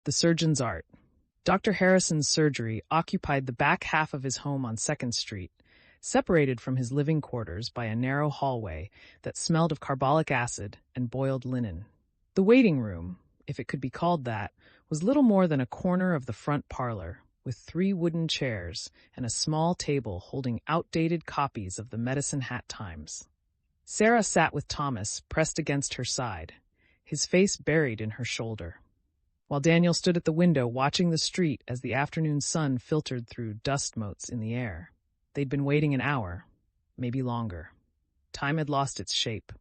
The surgeon's art. Dr. Harrison's surgery occupied the back half of his home on 2nd Street, separated from his living quarters by a narrow hallway that smelled of carbolic acid and boiled linen. The waiting room, if it could be called that, was little more than a corner of the front parlor, with 3 wooden chairs and a small table holding outdated copies of the Medicine Hat Times. Sarah sat with Thomas pressed against her side, his face buried in her shoulder, while Daniel stood at the window watching the street as the afternoon sun filtered through dust motes in the air. They'd been waiting an hour, maybe longer. Time had lost its shape.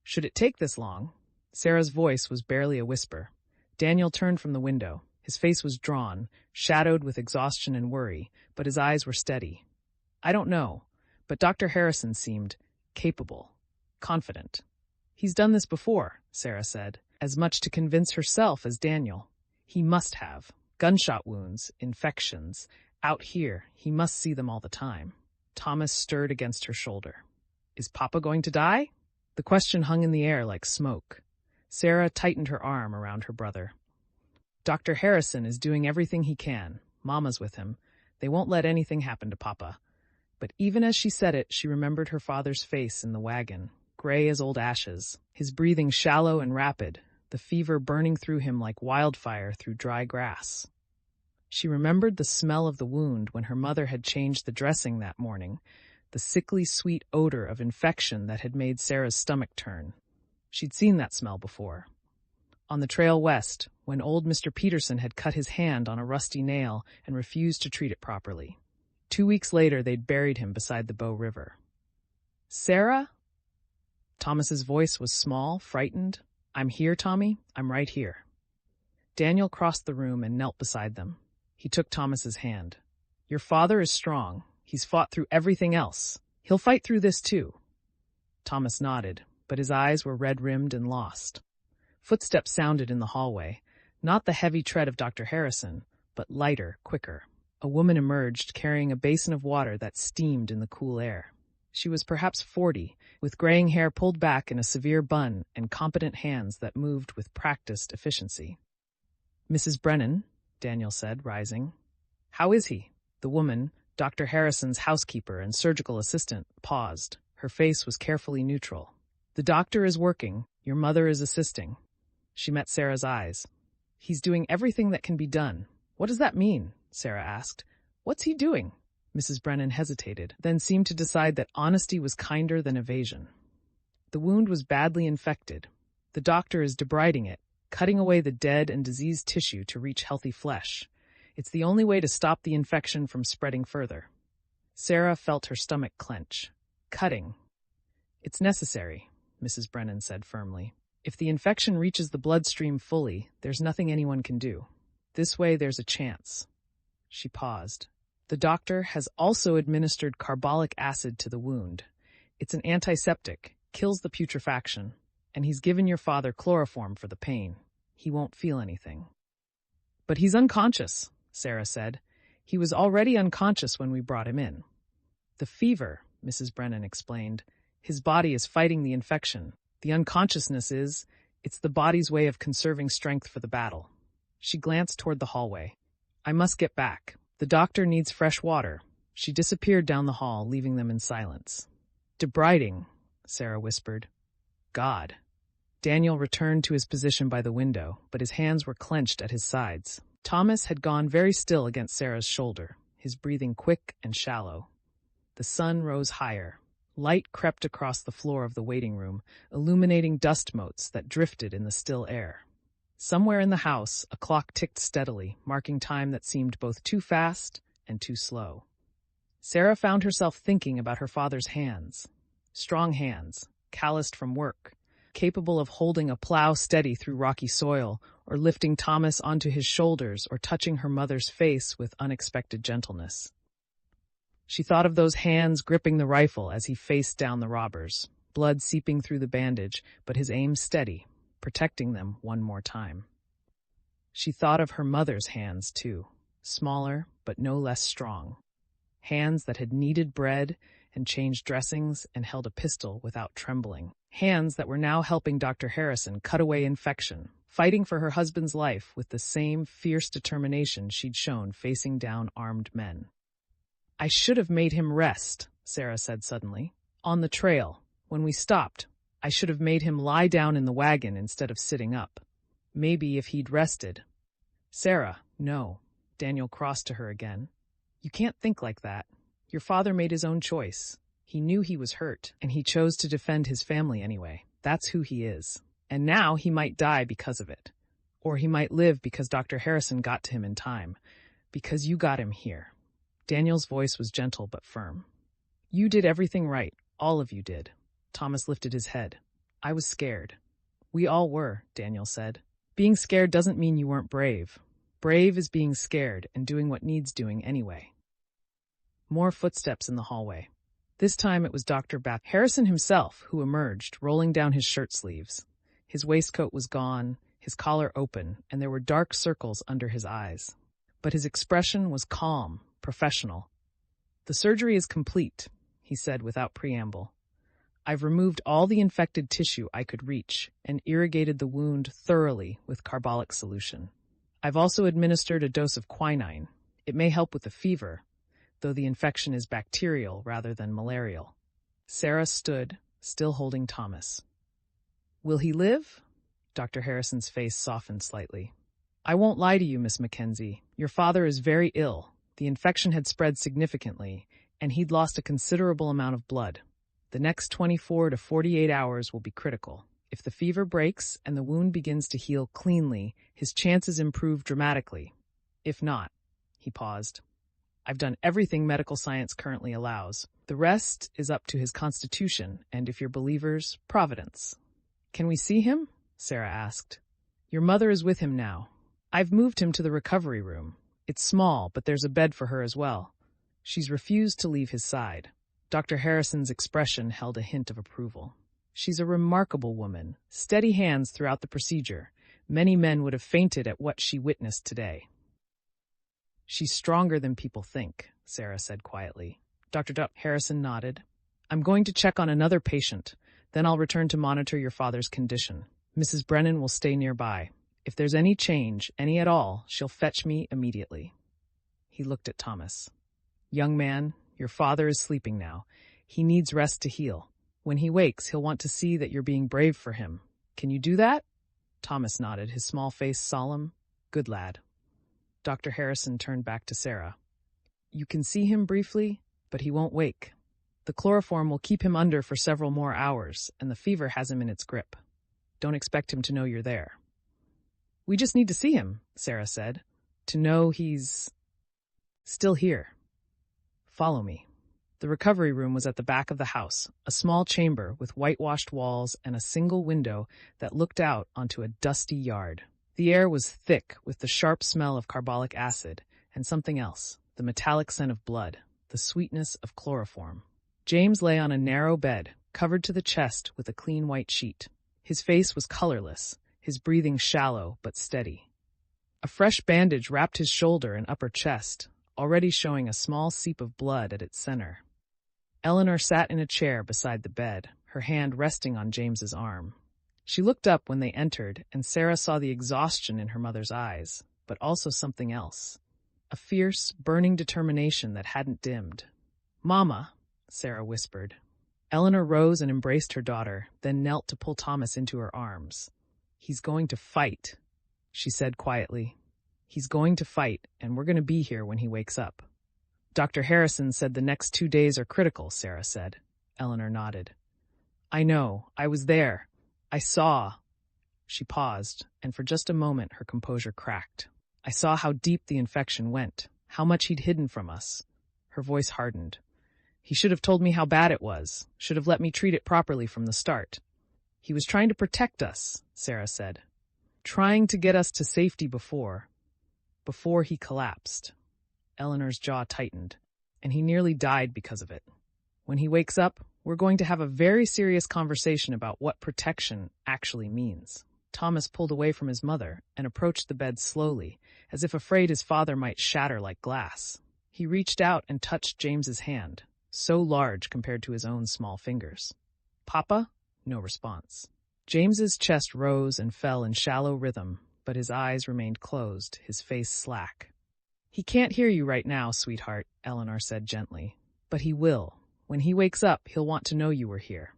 Should it take this long? Sarah's voice was barely a whisper. Daniel turned from the window. His face was drawn, shadowed with exhaustion and worry, but his eyes were steady. I don't know, but Dr. Harrison seemed capable, confident. He's done this before, Sarah said, as much to convince herself as Daniel. He must have. Gunshot wounds, infections. Out here, he must see them all the time. Thomas stirred against her shoulder. Is Papa going to die? The question hung in the air like smoke. Sarah tightened her arm around her brother. Dr. Harrison is doing everything he can. Mama's with him. They won't let anything happen to Papa. But even as she said it, she remembered her father's face in the wagon, gray as old ashes, his breathing shallow and rapid, the fever burning through him like wildfire through dry grass. She remembered the smell of the wound when her mother had changed the dressing that morning, the sickly sweet odor of infection that had made Sarah's stomach turn. She'd seen that smell before. On the trail west, when old Mr. Peterson had cut his hand on a rusty nail and refused to treat it properly. 2 weeks later, they'd buried him beside the Bow River. Sarah? Thomas's voice was small, frightened. I'm here, Tommy. I'm right here. Daniel crossed the room and knelt beside them. He took Thomas's hand. Your father is strong. He's fought through everything else. He'll fight through this too. Thomas nodded, but his eyes were red-rimmed and lost. Footsteps sounded in the hallway, not the heavy tread of Dr. Harrison, but lighter, quicker. A woman emerged carrying a basin of water that steamed in the cool air. She was perhaps 40, with graying hair pulled back in a severe bun and competent hands that moved with practiced efficiency. Mrs. Brennan, Daniel said, rising. How is he? The woman, Dr. Harrison's housekeeper and surgical assistant, paused. Her face was carefully neutral. The doctor is working. Your mother is assisting. She met Sarah's eyes. He's doing everything that can be done. What does that mean? Sarah asked. What's he doing? Mrs. Brennan hesitated, then seemed to decide that honesty was kinder than evasion. The wound was badly infected. The doctor is debriding it, cutting away the dead and diseased tissue to reach healthy flesh. It's the only way to stop the infection from spreading further. Sarah felt her stomach clench. Cutting. It's necessary, Mrs. Brennan said firmly. If the infection reaches the bloodstream fully, there's nothing anyone can do. This way there's a chance. She paused. The doctor has also administered carbolic acid to the wound. It's an antiseptic, kills the putrefaction, and he's given your father chloroform for the pain. He won't feel anything. But he's unconscious, Sarah said. He was already unconscious when we brought him in. The fever, Mrs. Brennan explained. His body is fighting the infection. The unconsciousness it's the body's way of conserving strength for the battle. She glanced toward the hallway. I must get back. The doctor needs fresh water. She disappeared down the hall, leaving them in silence. Debriding, Sarah whispered. God. Daniel returned to his position by the window, but his hands were clenched at his sides. Thomas had gone very still against Sarah's shoulder, his breathing quick and shallow. The sun rose higher. Light crept across the floor of the waiting room, illuminating dust motes that drifted in the still air. Somewhere in the house, a clock ticked steadily, marking time that seemed both too fast and too slow. Sarah found herself thinking about her father's hands. Strong hands, calloused from work, capable of holding a plow steady through rocky soil, or lifting Thomas onto his shoulders, or touching her mother's face with unexpected gentleness. She thought of those hands gripping the rifle as he faced down the robbers, blood seeping through the bandage, but his aim steady, protecting them one more time. She thought of her mother's hands, too, smaller but no less strong. Hands that had kneaded bread and changed dressings and held a pistol without trembling. Hands that were now helping Dr. Harrison cut away infection, fighting for her husband's life with the same fierce determination she'd shown facing down armed men. "I should have made him rest," Sarah said suddenly. "On the trail, when we stopped, I should have made him lie down in the wagon instead of sitting up. Maybe if he'd rested." "Sarah, no." Daniel crossed to her again. "You can't think like that. Your father made his own choice. He knew he was hurt, and he chose to defend his family anyway. That's who he is. And now he might die because of it. Or he might live because Dr. Harrison got to him in time. Because you got him here." Daniel's voice was gentle but firm. "You did everything right. All of you did." Thomas lifted his head. "I was scared." "We all were," Daniel said. "Being scared doesn't mean you weren't brave. Brave is being scared and doing what needs doing anyway." More footsteps in the hallway. This time it was Dr. Harrison himself who emerged, rolling down his shirt sleeves. His waistcoat was gone, his collar open, and there were dark circles under his eyes. But his expression was calm, professional. "The surgery is complete," he said without preamble. "I've removed all the infected tissue I could reach and irrigated the wound thoroughly with carbolic solution. I've also administered a dose of quinine. It may help with the fever, though the infection is bacterial rather than malarial." Sarah stood, still holding Thomas. "Will he live?" Dr. Harrison's face softened slightly. "I won't lie to you, Miss Mackenzie. Your father is very ill. The infection had spread significantly, and he'd lost a considerable amount of blood. The next 24 to 48 hours will be critical. If the fever breaks and the wound begins to heal cleanly, his chances improve dramatically. If not," he paused, "I've done everything medical science currently allows. The rest is up to his constitution and, if you're believers, providence." "Can we see him?" Sarah asked. "Your mother is with him now. I've moved him to the recovery room. It's small, but there's a bed for her as well. She's refused to leave his side." Dr. Harrison's expression held a hint of approval. "She's a remarkable woman, steady hands throughout the procedure. Many men would have fainted at what she witnessed today." "She's stronger than people think," Sarah said quietly. Dr. Harrison nodded. "I'm going to check on another patient. Then I'll return to monitor your father's condition. Mrs. Brennan will stay nearby. If there's any change, any at all, she'll fetch me immediately." He looked at Thomas. "Young man, your father is sleeping now. He needs rest to heal. When he wakes, he'll want to see that you're being brave for him. Can you do that?" Thomas nodded, his small face solemn. "Good lad." Dr. Harrison turned back to Sarah. "You can see him briefly, but he won't wake. The chloroform will keep him under for several more hours, and the fever has him in its grip. Don't expect him to know you're there." "We just need to see him," Sarah said, "to know he's still here. Follow me." The recovery room was at the back of the house, a small chamber with whitewashed walls and a single window that looked out onto a dusty yard. The air was thick with the sharp smell of carbolic acid and something else, the metallic scent of blood, the sweetness of chloroform. James lay on a narrow bed, covered to the chest with a clean white sheet. His face was colorless, his breathing shallow but steady. A fresh bandage wrapped his shoulder and upper chest, already showing a small seep of blood at its center. Eleanor sat in a chair beside the bed, her hand resting on James's arm. She looked up when they entered, and Sarah saw the exhaustion in her mother's eyes, but also something else. A fierce, burning determination that hadn't dimmed. "Mama," Sarah whispered. Eleanor rose and embraced her daughter, then knelt to pull Thomas into her arms. "He's going to fight," she said quietly. "He's going to fight, and we're going to be here when he wakes up." "Dr. Harrison said the next 2 days are critical," Sarah said. Eleanor nodded. "I know. I was there. I saw." She paused, and for just a moment her composure cracked. "I saw how deep the infection went, how much he'd hidden from us." Her voice hardened. "He should have told me how bad it was, should have let me treat it properly from the start." "He was trying to protect us," Sarah said. "Trying to get us to safety before he collapsed." Eleanor's jaw tightened, "and he nearly died because of it. When he wakes up, we're going to have a very serious conversation about what protection actually means." Thomas pulled away from his mother and approached the bed slowly, as if afraid his father might shatter like glass. He reached out and touched James's hand, so large compared to his own small fingers. "Papa?" No response. James's chest rose and fell in shallow rhythm, but his eyes remained closed, his face slack. "He can't hear you right now, sweetheart," Eleanor said gently. "But he will. When he wakes up, he'll want to know you were here."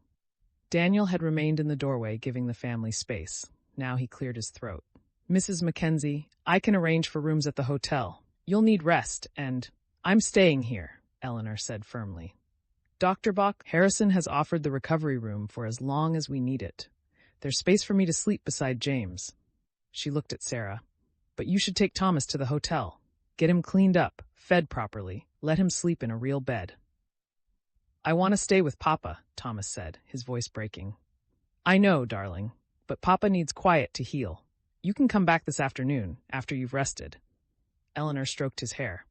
Daniel had remained in the doorway, giving the family space. Now he cleared his throat. "Mrs. Mackenzie, I can arrange for rooms at the hotel. You'll need rest, and I'm staying here," Eleanor said firmly. "Dr. Bach, Harrison has offered the recovery room for as long as we need it. There's space for me to sleep beside James." She looked at Sarah. "But you should take Thomas to the hotel. Get him cleaned up, fed properly, let him sleep in a real bed." "I want to stay with Papa," Thomas said, his voice breaking. "I know, darling, but Papa needs quiet to heal. You can come back this afternoon, after you've rested." Eleanor stroked his hair.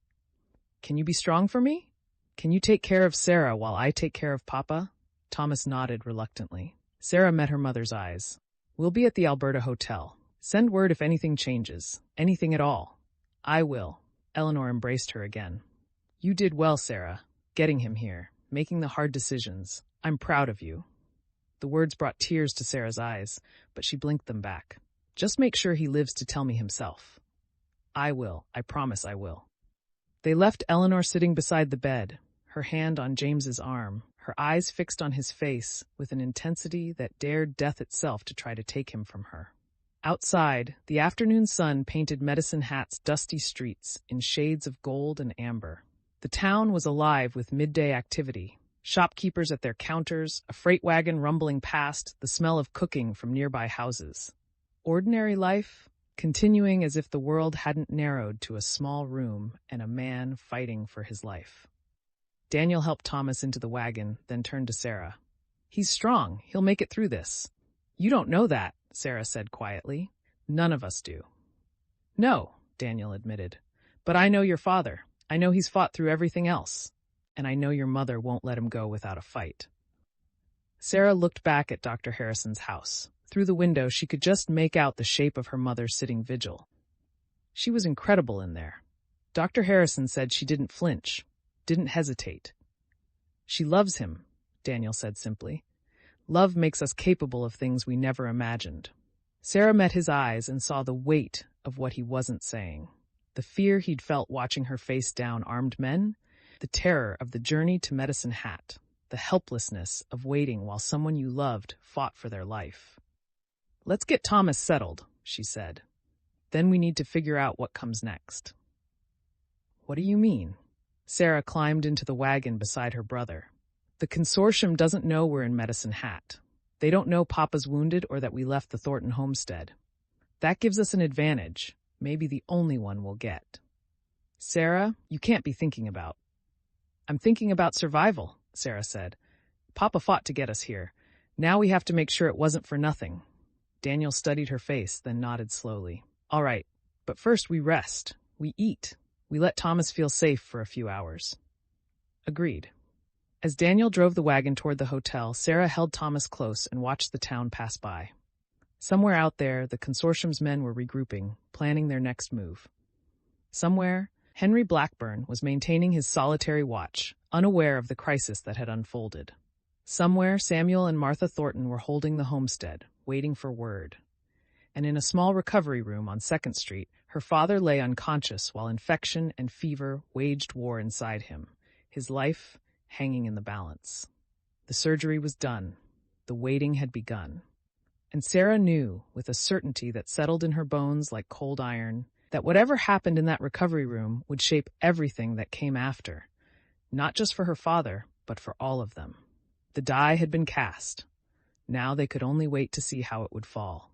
"Can you be strong for me? Can you take care of Sarah while I take care of Papa?" Thomas nodded reluctantly. Sarah met her mother's eyes. "We'll be at the Alberta Hotel. Send word if anything changes, anything at all." "I will." Eleanor embraced her again. "You did well, Sarah, getting him here, making the hard decisions. I'm proud of you." The words brought tears to Sarah's eyes, but she blinked them back. "Just make sure he lives to tell me himself." "I will. I promise I will." They left Eleanor sitting beside the bed, her hand on James's arm, her eyes fixed on his face with an intensity that dared death itself to try to take him from her. Outside, the afternoon sun painted Medicine Hat's dusty streets in shades of gold and amber. The town was alive with midday activity. Shopkeepers at their counters, a freight wagon rumbling past, the smell of cooking from nearby houses. Ordinary life, continuing as if the world hadn't narrowed to a small room and a man fighting for his life. Daniel helped Thomas into the wagon, then turned to Sarah. "He's strong. He'll make it through this." "You don't know that," Sarah said quietly. "None of us do." "No," Daniel admitted. "But I know your father. I know he's fought through everything else. And I know your mother won't let him go without a fight." Sarah looked back at Dr. Harrison's house. Through the window, she could just make out the shape of her mother sitting vigil. She was incredible in there. Dr. Harrison said she didn't flinch, didn't hesitate. "She loves him," Daniel said simply. "Love makes us capable of things we never imagined." Sarah met his eyes and saw the weight of what he wasn't saying. The fear he'd felt watching her face down armed men, the terror of the journey to Medicine Hat, the helplessness of waiting while someone you loved fought for their life. "Let's get Thomas settled," she said. "Then we need to figure out what comes next." "What do you mean?" Sarah climbed into the wagon beside her brother. "The consortium doesn't know we're in Medicine Hat. They don't know Papa's wounded or that we left the Thornton homestead. That gives us an advantage, maybe the only one we'll get." "Sarah, you can't be thinking about." "I'm thinking about survival," Sarah said. "Papa fought to get us here. Now we have to make sure it wasn't for nothing." Daniel studied her face, then nodded slowly. "All right, but first we rest, we eat, we let Thomas feel safe for a few hours." "Agreed." As Daniel drove the wagon toward the hotel, Sarah held Thomas close and watched the town pass by. Somewhere out there, the consortium's men were regrouping, planning their next move. Somewhere, Henry Blackburn was maintaining his solitary watch, unaware of the crisis that had unfolded. Somewhere, Samuel and Martha Thornton were holding the homestead, waiting for word. And in a small recovery room on 2nd Street, her father lay unconscious while infection and fever waged war inside him, his life hanging in the balance. The surgery was done. The waiting had begun. And Sarah knew, with a certainty that settled in her bones like cold iron, that whatever happened in that recovery room would shape everything that came after, not just for her father, but for all of them. The die had been cast. Now they could only wait to see how it would fall.